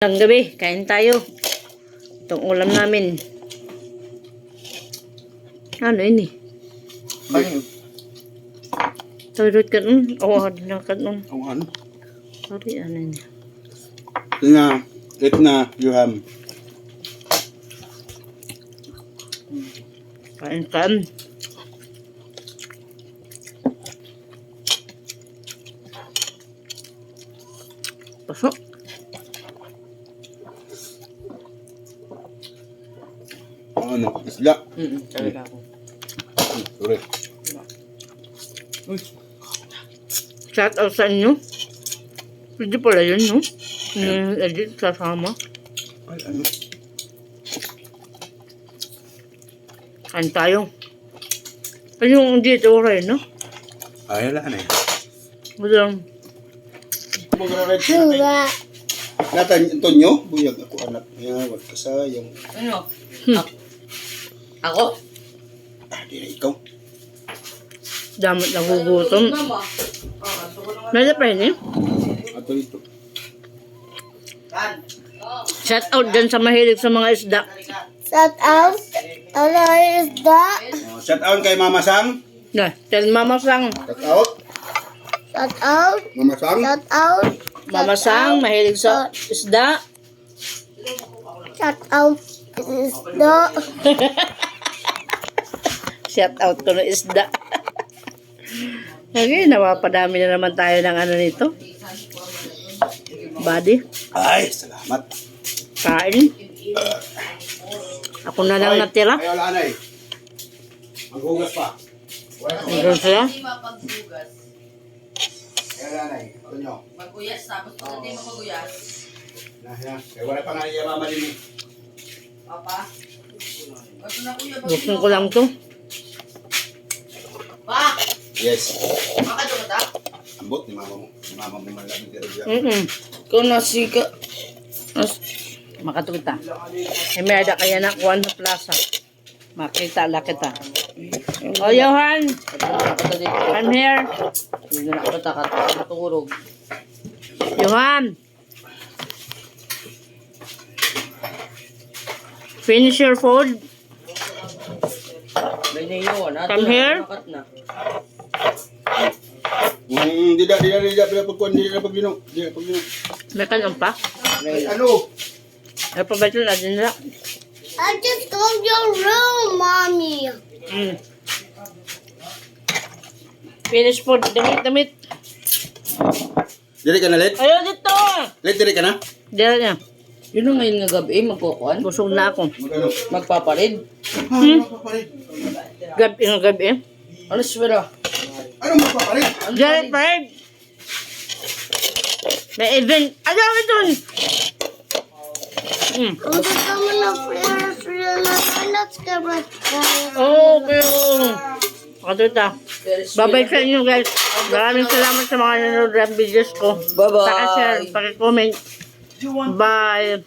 Ang gabi, kain tayo. Itong ulam namin. Ano ini? Ano? Toilet ka nun? Awad na ka nun. Ano? Sorry, ano ini? Na, eat na, you have. Kain. Pasok. Ano? Isla. Talaga ako. Sorry. Shout out sa inyo. Pwede pala yun, no? Yung edit kasama. Ay, ano? Kain tayo. Ano yung dito rin, no? Ay, wala na eh. Walang. Natan, Antonio, buyag ako anak niya, wag ka sayang. Ano? Ako? Ah, di na ikaw. Damot nagugutom. Mama. Nada pa yun, eh? Ato ito. Shout out dyan sa mahilig sa mga isda. Shout out. Ano is that? Shout out kay Mama Sang. Na, tell Mama Sang. Shout out. Shout out. Mama Sang. Shout out. Mama Sang, mahilig sa isda. Shout out. Is that? Shout out ko na isda. Okay, napapadami na naman tayo ng ano nito. Body. Ay, salamat. Kain. Ako na lang natira. Ay, wala na eh. Maghugas pa. Meron sila. Hindi mapagbugas. Ay, wala na eh. Antonio. Maguyas, tapos pag hindi mapaguyas. Nah. Kaya wala pa nga niya mama din eh. Papa? Ito na kuya. Gusto ko lang to. Pa! Yes. Makado ka ta? Ambot ni mama mo. Si mama mo man lang dito dyan. Kung nasika. Makatuwita. Eh, may ada kaya na kuwan sa plaza. Makita la kita. Oh, Johan. I'm here. Hindi na ako katulog. Johan. Finish your food. May naiyawan. Come here. Di na pagkuhan, di na paglinog. May kanon pa. Ay, ano? Ay, pabatin na din nila. I just go to your room, mommy. Finish food. Damit. Dili ka na, Let? Ayaw dito. Let, dili ka na? Dila niya. Yun ang ngayon nga gabi, magkukuhan. Busog na ako. Magano? Magpaparid. Magpapalit. Gabi. Ano sila? Ano magpapalit? Jared Pride. May event. Ayaw ito. I'm just coming up here. Let's get right there. Okay. Makatuta. Bye-bye sa inyo, guys. Maraming salamat sa mga nanonood ng videos ko. Bye-bye. Paki-share, paki-comment. Bye.